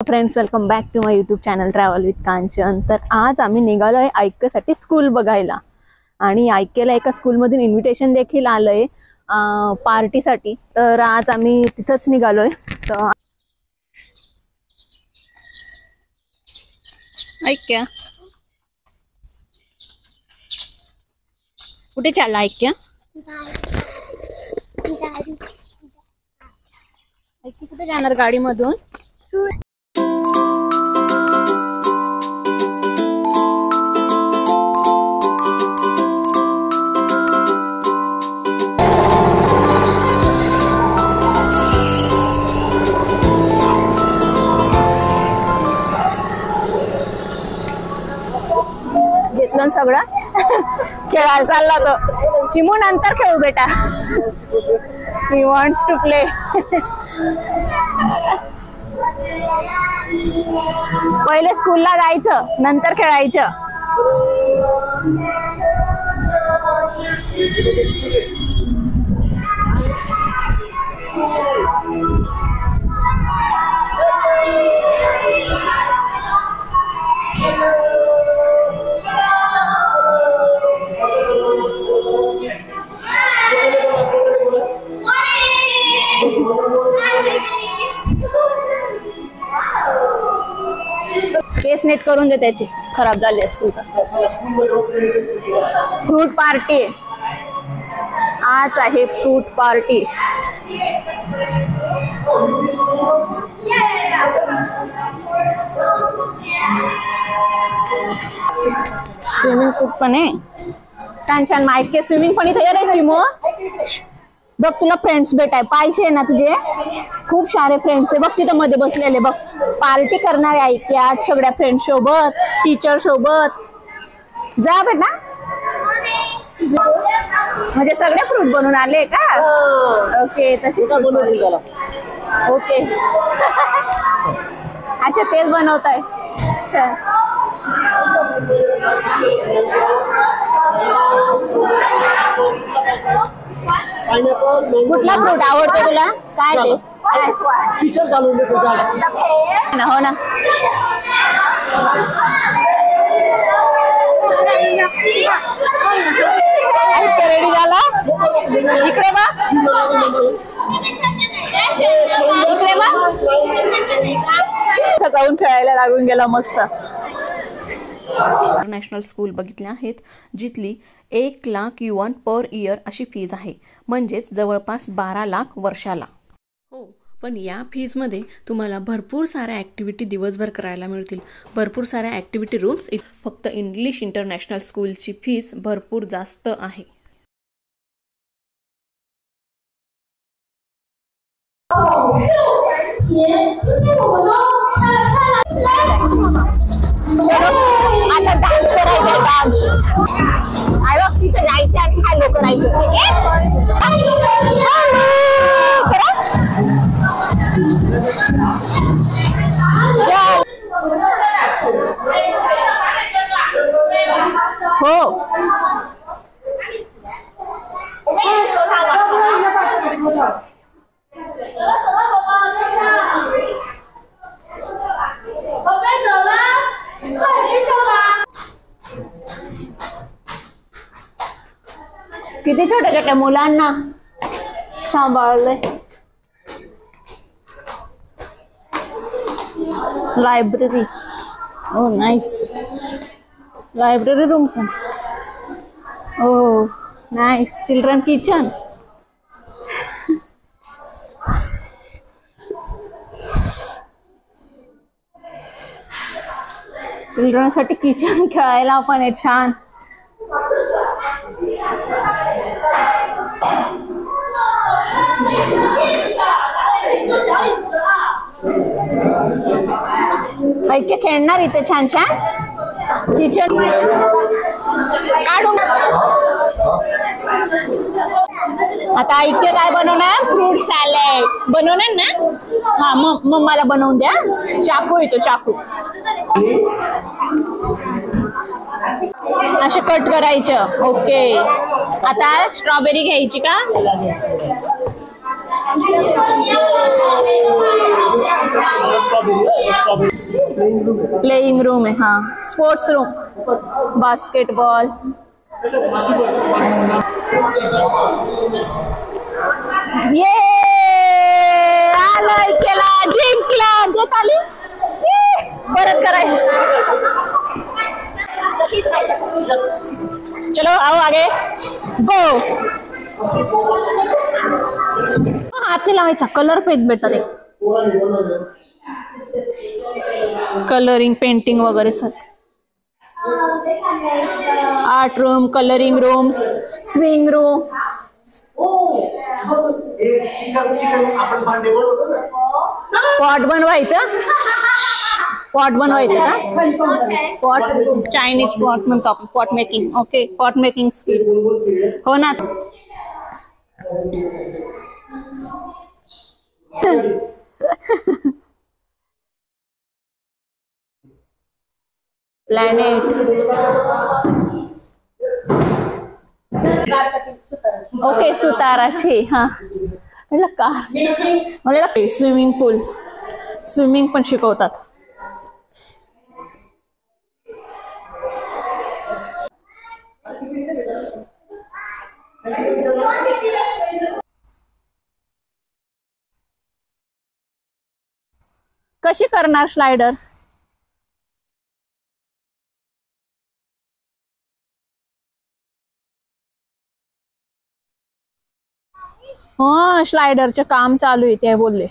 Friends, welcome back to my YouTube channel travel with Kanchan. तर आज आम्ही निघालोय ऐक्यसाठी स्कूल बघायला आणि ऐक्यला एका स्कूलमधून इन्व्हिटेशन देखील आलंय पार्टीसाठी। तर आज आम्ही तिथंच निघालोय। तर ऐक्य कुठे चालला? ऐक्य ऐक्य कुठे जाणार गाडीमधून? घेतलं सगळं खेळायला चालला तो। चिमू नंतर खेळू बेटा, ही वॉन्ट्स टू प्ले। पहिले स्कूलला जायचं, नंतर खेळायचं। केस नेट करून दे, त्याची खराब झाली असतील तर। फ्रूट पार्टी आज आहे, फ्रूट पार्टी। स्विमिंग पूल पण आहे, छान छान माहिती। स्विमिंग पण इथे रे चिमो। बघ, तुला फ्रेंड्स भेटाय पाहिजे ना, तुझे खूप सारे फ्रेंड्स आहे बघ तिथं मध्ये बसलेले। बघ, पार्टी करणारे ऐक आज सगळ्या फ्रेंड्स सोबत, टीचर सोबत। जा बेटा, म्हणजे सगळे फ्रूट बनवून आले का? ओके, तशी ओके। अच्छा, तेच बनवताय। कुठला फ्रूट आवडतो तुला? काय ते टीचर घालून देतो ना? हो ना। रेडी झाला? इकडे बघ, इकडे बघ। जाऊन खेळायला लागून गेला मस्त। इंटरनॅशनल स्कूल बघितल्या आहेत, जिथली 1 लाख युआन पर इयर अशी फीज आहे, म्हणजेच जवळपास 12 लाख वर्षाला। हो, पण या फीजमध्ये तुम्हाला भरपूर साऱ्या ॲक्टिव्हिटी दिवसभर करायला मिळतील, भरपूर साऱ्या ॲक्टिव्हिटी रूम्स। फक्त इंग्लिश इंटरनॅशनल स्कूलची फीज भरपूर जास्त आहे। आता डान्स करायचा, डान्स। आई बघ, तिथे जायचे आणि हॅलो करायचं। हो, किती छोट्या छोट्या मुलांना सांभाळलंय। लायब्ररी, ओ नाइस। लायब्ररी रूम पण, ओ नाइस। चिल्ड्रन किचन, चिल्ड्रनसाठी किचन, खेळायला पण आहे छान। ऐक्य खेळणार इथे छान छान किचन काढून। आता ऐक्य काय बनवणार? फ्रूट सॅलड बनवणार ना? हा, मग मला बनवून द्या। चाकू येतो, चाकू असे कट करायचं। ओके, आता स्ट्रॉबेरी घ्यायची का? प्लेइंग रूम आहे, हा स्पोर्ट्स रूम, बास्केटबॉल. ये आलोय, केला, जिंकला, घेत आली. परत कराय. चलो आओ आगे गो. हात नाही लावायचा, कलर पेज भेटतात एक. कलरिंग पेंटिंग वगैरे sir. Art room, colouring rooms, swing room. Pot बनवायचं, पॉट बनवायचं का? पॉट चायनीज पॉट म्हणतो आपण, pot making. Okay, pot making skill. हो ना. प्लॅनेट. ओके, सुताराची. हा म्हटलं का, मला स्विमिंग पूल, स्विमिंग पण शिकवतात. कशी करणार स्लायडर? हा, स्लायडरचं काम चालू आहे ते बोलले.